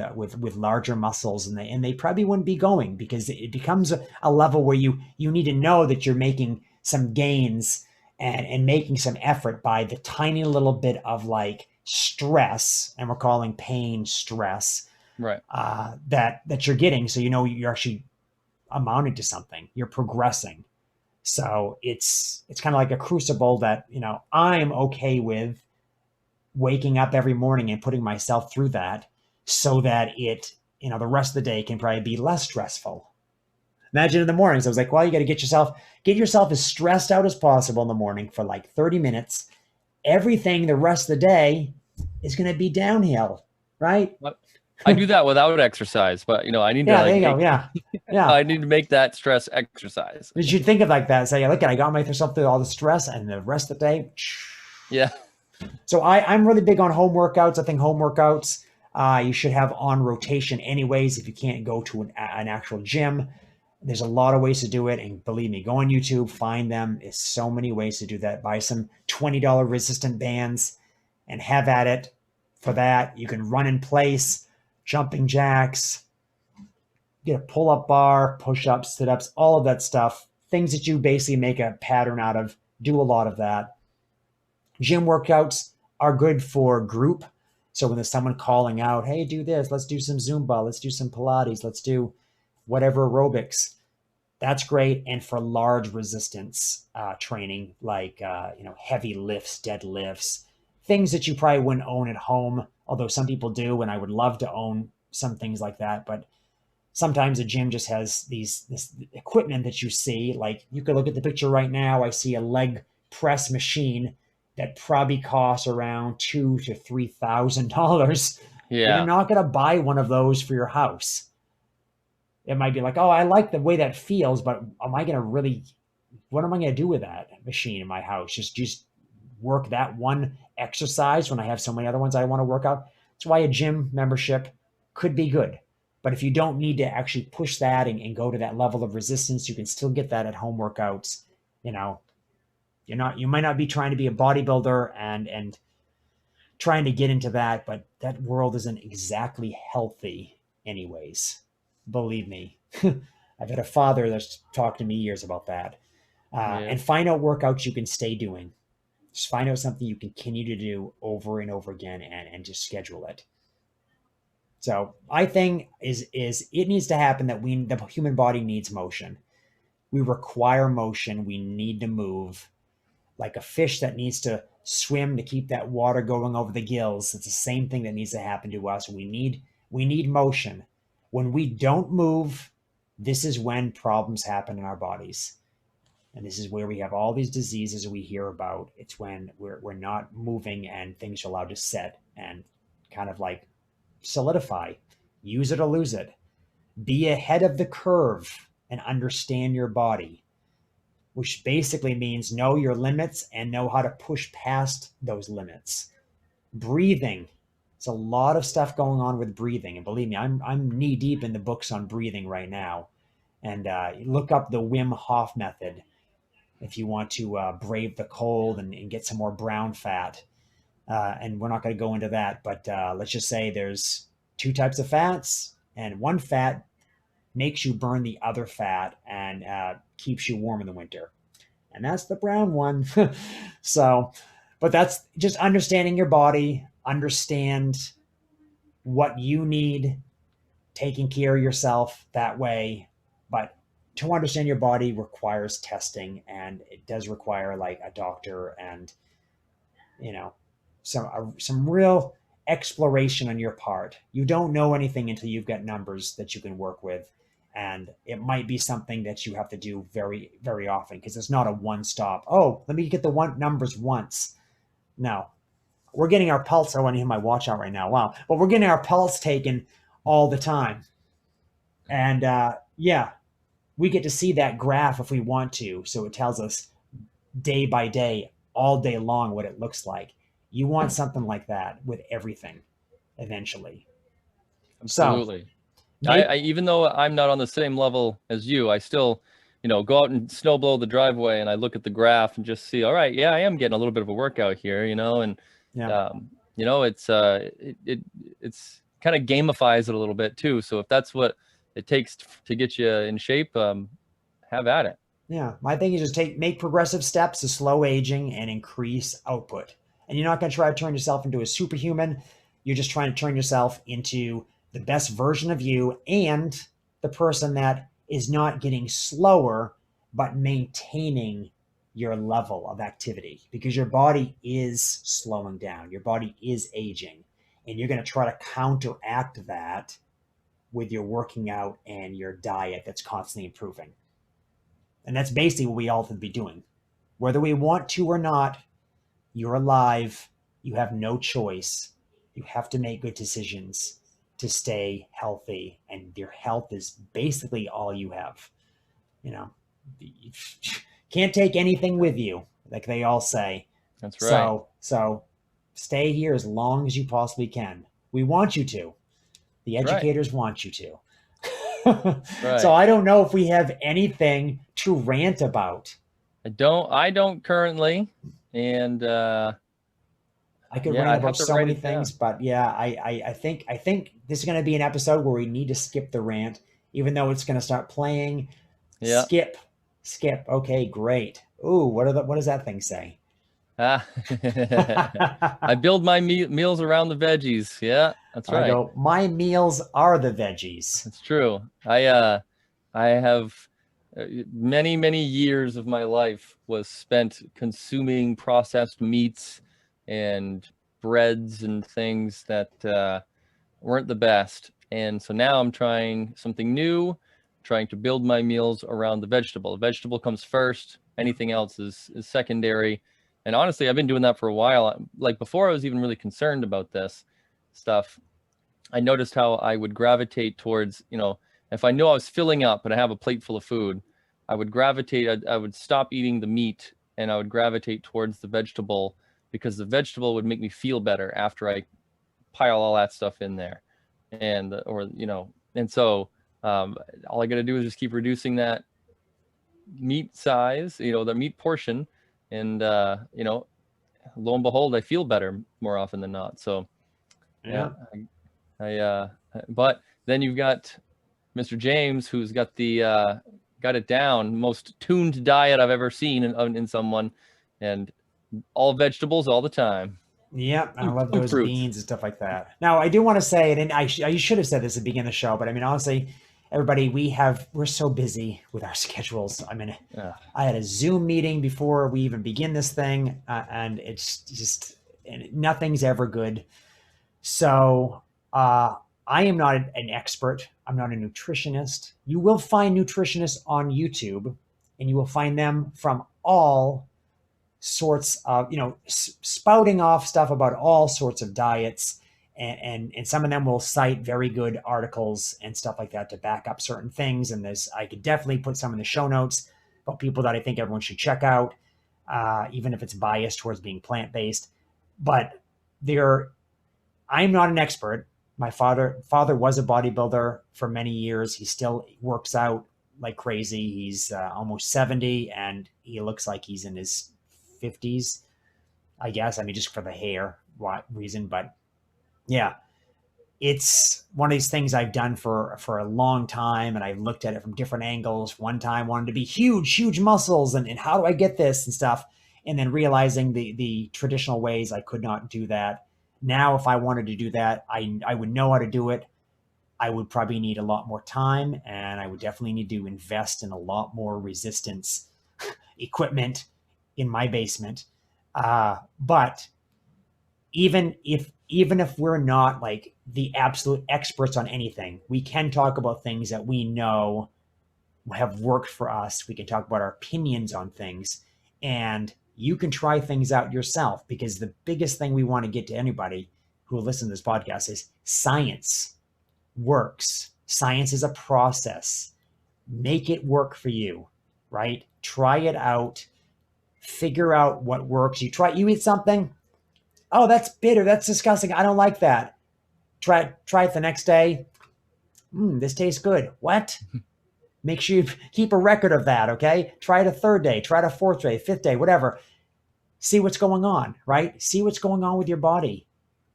larger muscles, and they probably wouldn't be going because it becomes a level where you need to know that you're making some gains and making some effort by the tiny little bit of like stress, and we're calling pain stress Right. that you're getting. So you're actually amounting to something. You're progressing. So it's kind of like a crucible that I'm okay with waking up every morning and putting myself through that so that the rest of the day can probably be less stressful. Imagine in the mornings, I was like, well, you got to get yourself as stressed out as possible in the morning for like 30 minutes. Everything the rest of the day is going to be downhill, right? I do that without exercise, but I need to Yeah, there like you go. make Yeah. Yeah. I need to make that stress exercise. You should think of like that. Say, look, I got myself through all the stress and the rest of the day. Yeah. So I'm really big on home workouts. I think home workouts you should have on rotation anyways if you can't go to an actual gym. There's a lot of ways to do it. And believe me, go on YouTube, find them. There's so many ways to do that. Buy some $20 resistant bands and have at it for that. You can run in place, jumping jacks, get a pull up bar, push ups, sit ups, all of that stuff. Things that you basically make a pattern out of. Do a lot of that. Gym workouts are good for group. So when there's someone calling out, hey, do this, let's do some Zumba, let's do some Pilates, let's do whatever aerobics, that's great. And for large resistance training, like heavy lifts, deadlifts, things that you probably wouldn't own at home, although some people do, and I would love to own some things like that. But sometimes a gym just has this equipment that you see. Like you could look at the picture right now. I see a leg press machine that probably costs around $2,000 to $3,000. You're Yeah. not going to buy one of those for your house. It might be like, oh, I like the way that feels, but am I going to really? What am I going to do with that machine in my house? Just work that one exercise when I have so many other ones I want to work out. That's why a gym membership could be good. But if you don't need to actually push that and go to that level of resistance, you can still get that at home workouts. You might not be trying to be a bodybuilder and trying to get into that, but that world isn't exactly healthy anyways. Believe me. I've had a father that's talked to me years about that. Yeah. And find out workouts you can stay doing. Just find out something you can continue to do over and over again and just schedule it. So my thing is it needs to happen that the human body needs motion. We require motion. We need to move like a fish that needs to swim to keep that water going over the gills. It's the same thing that needs to happen to us. We need motion. When we don't move, this is when problems happen in our bodies. And this is where we have all these diseases we hear about. It's when we're not moving and things are allowed to set and kind of like solidify, use it or lose it. Be ahead of the curve and understand your body, which basically means know your limits and know how to push past those limits. Breathing. There's a lot of stuff going on with breathing. And believe me, I'm knee deep in the books on breathing right now. And look up the Wim Hof method if you want to brave the cold and get some more brown fat. And we're not going to go into that, but let's just say there's two types of fats, and one fat makes you burn the other fat and keeps you warm in the winter. And that's the brown one. So, but that's just understanding your body, understand what you need, taking care of yourself that way. But to understand your body requires testing, and it does require like a doctor and, you know, some real exploration on your part. You don't know anything until you've got numbers that you can work with, and it might be something that you have to do very very often because it's not a one stop. Oh, let me get the one numbers once. No, we're getting our pulse. I want to hear my watch out right now. Wow, but we're getting our pulse taken all the time, and yeah, we get to see that graph if we want to. So it tells us day by day, all day long, what it looks like. You want something like that with everything eventually. So Absolutely. I make, even though I'm not on the same level as you, I still, go out and snow blow the driveway and I look at the graph and just see, all right, yeah, I am getting a little bit of a workout here, and yeah, it's kind of gamifies it a little bit too. So if that's what it takes to get you in shape, have at it. yeah. My thing is just make progressive steps to slow aging and increase output. And you're not going to try to turn yourself into a superhuman. You're just trying to turn yourself into the best version of you and the person that is not getting slower, but maintaining your level of activity because your body is slowing down. Your body is aging. And you're going to try to counteract that with your working out and your diet that's constantly improving. And that's basically what we all should be doing. Whether we want to or not, you're alive. You have no choice. You have to make good decisions to stay healthy. And your health is basically all you have. You know, you can't take anything with you, like they all say. That's right. So stay here as long as you possibly can. We want you to. The That's right. educators want you to. That's So right. I don't know if we have anything to rant about. I don't currently. And I could yeah, rant I'd about have to so write many it things, down. but yeah, I think this is going to be an episode where we need to skip the rant, even though it's going to start playing. Yeah. Skip, skip. Okay, great. Ooh, what does that thing say? Ah. I build my meals around the veggies. Yeah, that's I right. go. My meals are the veggies. It's true. I have many, many years of my life was spent consuming processed meats and breads and things that weren't the best. And so now I'm trying something new, trying to build my meals around the vegetable. The vegetable comes first, Yeah. anything else is secondary. And honestly, I've been doing that for a while. Like before I was even really concerned about this stuff, I noticed how I would gravitate towards, if I knew I was filling up and I have a plate full of food, I would gravitate, I would stop eating the meat and I would gravitate towards the vegetable because the vegetable would make me feel better after I pile all that stuff in there. And so all I got to do is just keep reducing that meat size, the meat portion. And, lo and behold, I feel better more often than not. So yeah, Yeah. I but then you've got Mr. James, who's got it down, most tuned diet I've ever seen in someone, and all vegetables all the time, Yep, I love and those fruits. beans and stuff like that. Now, I do want to say, and I should have said this at the beginning of the show, but I mean, honestly, everybody, we're so busy with our schedules. I mean, Uh, I had a Zoom meeting before we even begin this thing, and it's just and nothing's ever good. So, I am not an expert. I'm not a nutritionist. You will find nutritionists on YouTube, and you will find them from all sorts of, spouting off stuff about all sorts of diets. And some of them will cite very good articles and stuff like that to back up certain things. And I could definitely put some in the show notes about people that I think everyone should check out, even if it's biased towards being plant-based. But I'm not an expert. My father was a bodybuilder for many years. He still works out like crazy. He's almost 70, and he looks like he's in his 50s, I guess. I mean, just for the hair reason. But yeah, it's one of these things I've done for a long time, and I've looked at it from different angles. One time wanted to be huge muscles, and how do I get this and stuff, and then realizing the traditional ways I could not do that. Now, if I wanted to do that, I would know how to do it. I would probably need a lot more time, and I would definitely need to invest in a lot more resistance equipment in my basement. But even if we're not like the absolute experts on anything, we can talk about things that we know have worked for us. We can talk about our opinions on things, and you can try things out yourself, because the biggest thing we want to get to anybody who will listen to this podcast is science works. Science is a process. Make it work for you, right? Try it out. Figure out what works. You eat something. Oh, that's bitter. That's disgusting. I don't like that. Try it the next day. This tastes good. What? Make sure you keep a record of that, okay? Try it a third day. Try it a fourth day, fifth day, whatever. See what's going on, right? See what's going on with your body.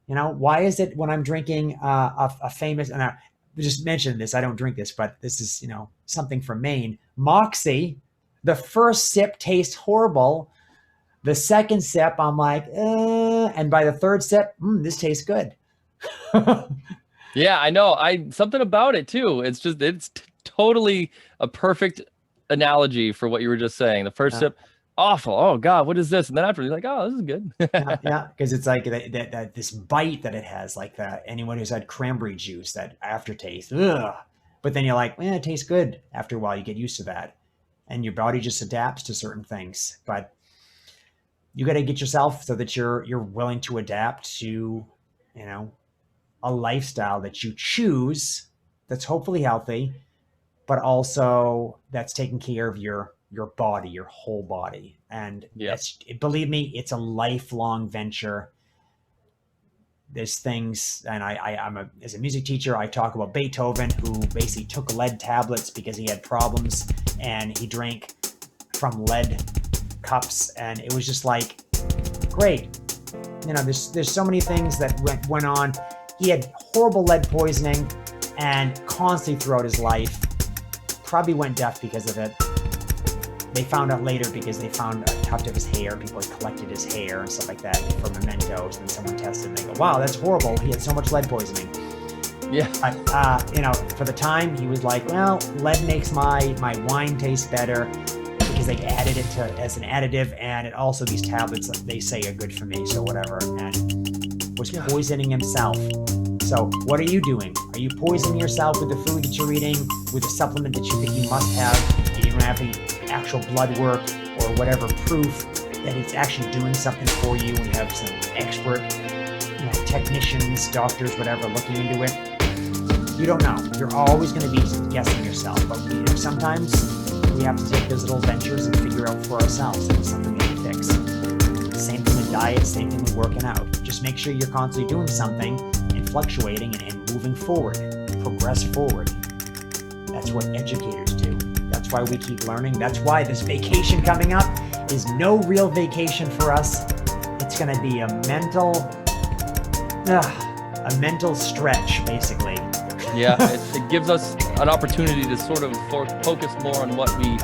Why is it when I'm drinking a famous, and I just mentioned this, I don't drink this, but this is, something from Maine, Moxie, the first sip tastes horrible. The second sip, I'm like, and by the third sip, this tastes good. Yeah, I know. Something about it too. It's totally a perfect analogy for what you were just saying. The first sip, awful. Oh God, what is this? And then after, you're like, oh, this is good. Yeah, because it's like that this bite that it has, like that. Anyone who's had cranberry juice, that aftertaste. Ugh. But then you're like, it tastes good. After a while, you get used to that, and your body just adapts to certain things. But you got to get yourself so that you're willing to adapt to, a lifestyle that you choose that's hopefully healthy, but also that's taking care of your body, your whole body. And believe me, it's a lifelong venture. There's things, and as a music teacher, I talk about Beethoven, who basically took lead tablets because he had problems, and he drank from lead cups, and it was just like, great. There's so many things that went on. He had horrible lead poisoning, and constantly throughout his life, probably went deaf because of it. They found out later because they found a tuft of his hair. People had collected his hair and stuff like that for mementos, and someone tested and they go, wow, that's horrible. He had so much lead poisoning. Yeah. For the time, he was like, well, lead makes my wine taste better because they added it as an additive, and it also, these tablets, they say, are good for me, so whatever. And was poisoning himself. So what are you doing? Are you poisoning yourself with the food that you're eating, with a supplement that you think you must have, and you don't have any actual blood work or whatever proof that it's actually doing something for you, when you have some expert technicians, doctors, whatever, looking into it? You don't know. You're always going to be guessing yourself. But sometimes we have to take those little ventures and figure out for ourselves if it's something we can fix. Same thing with diet, same thing with working out. Just make sure you're constantly doing something and fluctuating and moving forward, progress forward. That's what educators do. That's why we keep learning. That's why this vacation coming up is no real vacation for us. It's going to be a mental stretch, basically. Yeah, it gives us an opportunity to sort of focus more on what we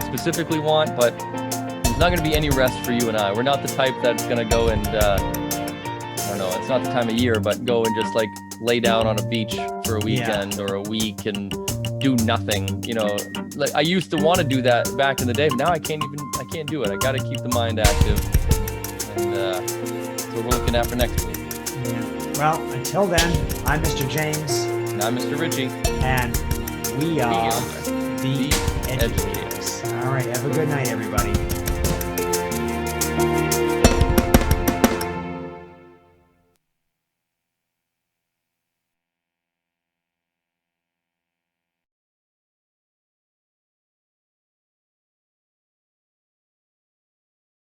specifically want, but there's not going to be any rest for you and I. We're not the type that's going to go and, I don't know, it's not the time of year, but go and just like lay down on a beach for a weekend or a week and do nothing. Like I used to want to do that back in the day, but now I can't do it. I got to keep the mind active, and that's what we're looking at for next week. Yeah. Well, until then, I'm Mr. James. And I'm Mr. Richie. And we are the Educators. All right. Have a good night, everybody.